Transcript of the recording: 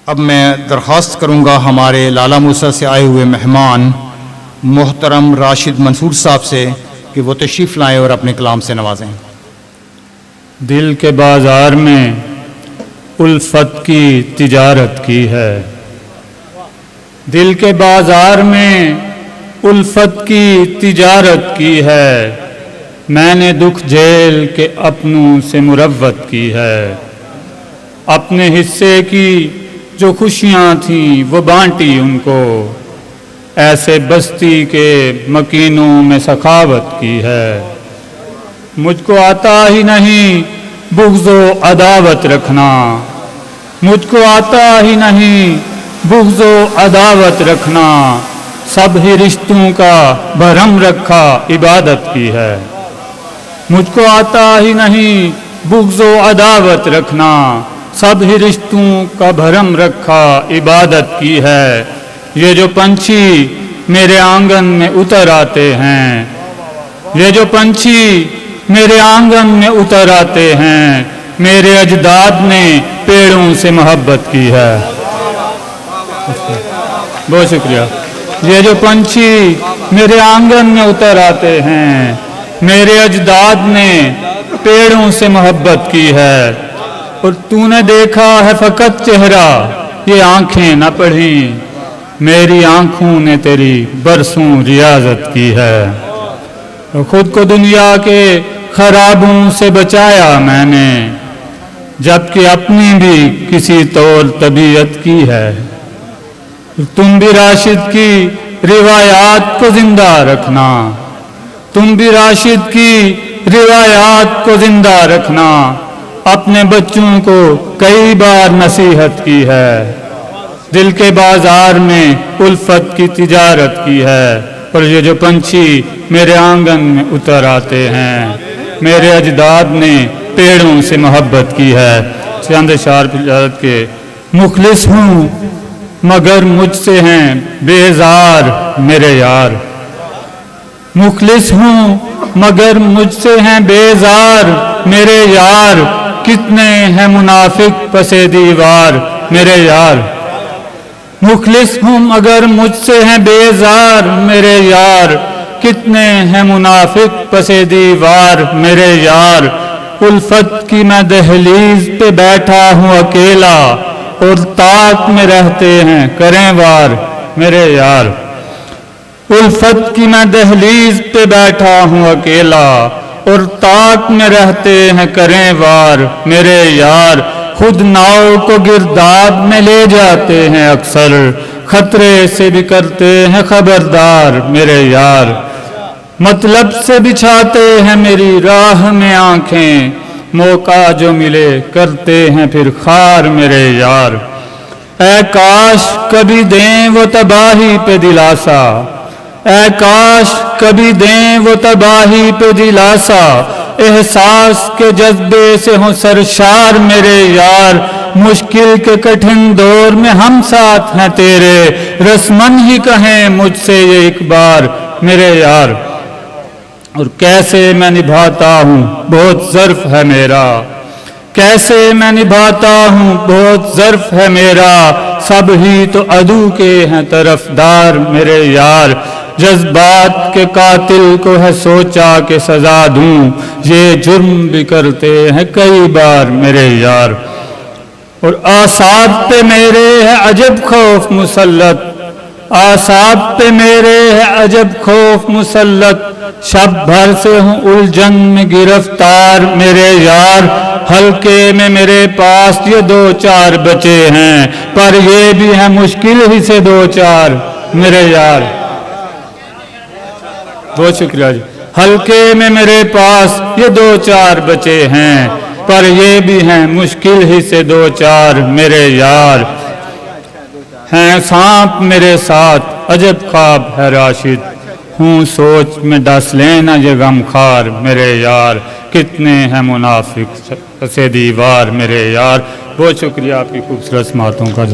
اب میں درخواست کروں گا ہمارے لالا موسیٰ سے آئے ہوئے مہمان محترم راشد منصور صاحب سے کہ وہ تشریف لائیں اور اپنے کلام سے نوازیں۔ دل کے بازار میں الفت کی تجارت کی ہے، دل کے بازار میں الفت کی تجارت کی ہے، میں نے دکھ جھیل کے اپنوں سے مروت کی ہے، اپنے حصے کی جو خوشیاں تھیں وہ بانٹی ان کو، ایسے بستی کے مکینوں میں سخاوت کی ہے، مجھ کو آتا ہی نہیں بغض و عداوت رکھنا، مجھ کو آتا ہی نہیں بغض و عداوت رکھنا، سب ہی رشتوں کا بھرم رکھا عبادت کی ہے، مجھ کو آتا ہی نہیں بغض و عداوت رکھنا، سب ہی رشتوں کا بھرم رکھا عبادت کی ہے، یہ جو پنچھی میرے آنگن میں اتر آتے ہیں، یہ جو پنچھی میرے آنگن میں اتر آتے ہیں، میرے اجداد نے پیڑوں سے محبت کی ہے۔ بہت شکریہ۔ یہ جو پنچھی میرے آنگن میں اتر آتے ہیں، میرے اجداد نے پیڑوں سے محبت کی ہے، اور تو نے دیکھا ہے فقط چہرہ، یہ آنکھیں نہ پڑھیں، میری آنکھوں نے تیری برسوں ریاضت کی ہے، خود کو دنیا کے خرابوں سے بچایا میں نے، جبکہ اپنی بھی کسی طور طبیعت کی ہے، تم بھی راشد کی روایات کو زندہ رکھنا، تم بھی راشد کی روایات کو زندہ رکھنا، اپنے بچوں کو کئی بار نصیحت کی ہے، دل کے بازار میں الفت کی تجارت کی ہے، اور یہ جو پنچھی میرے آنگن میں اتر آتے ہیں، میرے اجداد نے پیڑوں سے محبت کی ہے۔ چند اشعار اجازت کے۔ مخلص ہوں مگر مجھ سے ہیں بیزار میرے یار، مخلص ہوں مگر مجھ سے ہیں بیزار میرے یار، کتنے ہیں منافق پس دیوار میرے یار، مخلص ہوں مگر مجھ سے ہیں بیزار میرے یار، کتنے ہیں منافق پس دیوار میرے یار، الفت کی میں دہلیز پہ بیٹھا ہوں اکیلا، اور طاق میں رہتے ہیں کریں وار میرے یار، الفت کی میں دہلیز پہ بیٹھا ہوں اکیلا، اور طاق میں رہتے ہیں کریں وار میرے یار، خود ناؤ کو گرداب میں لے جاتے ہیں اکثر، خطرے سے بھی کرتے ہیں خبردار میرے یار، مطلب سے بچھاتے ہیں میری راہ میں آنکھیں، موقع جو ملے کرتے ہیں پھر خار میرے یار، اے کاش کبھی دیں وہ تباہی پہ دلاسا، اے کاش کبھی دیں وہ تباہی پہ دلاسا، احساس کے جذبے سے ہوں سرشار میرے یار، مشکل کے کٹھن دور میں ہم ساتھ ہیں تیرے، رسمن ہی کہیں مجھ سے یہ ایک بار میرے یار، اور کیسے میں نبھاتا ہوں بہت ظرف ہے میرا، کیسے میں نبھاتا ہوں بہت ظرف ہے میرا، سب ہی تو عدو کے ہیں طرفدار میرے یار، جذبات کے قاتل کو ہے سوچا کہ سزا دوں، یہ جرم بھی کرتے ہیں کئی بار میرے یار، اور اعصاب پہ میرے ہے عجب خوف مسلط، اعصاب پہ میرے ہے عجب خوف مسلط، شب بھر سے ہوں الجھن میں گرفتار میرے یار، حلقے میں میرے پاس یہ دو چار بچے ہیں، پر یہ بھی ہے مشکل ہی سے دو چار میرے یار، بہت شکریہ جی، حلقے میں میرے پاس یہ دو چار بچے ہیں، پر یہ بھی ہیں مشکل ہی سے دو چار میرے یار، ہیں سانپ میرے ساتھ عجب خواب ہے راشد، ہوں سوچ میں ڈس لینا یہ غم خار میرے یار، کتنے ہیں منافق سے دیوار میرے یار۔ بہت شکریہ آپ کی خوبصورت سماعتوں کا۔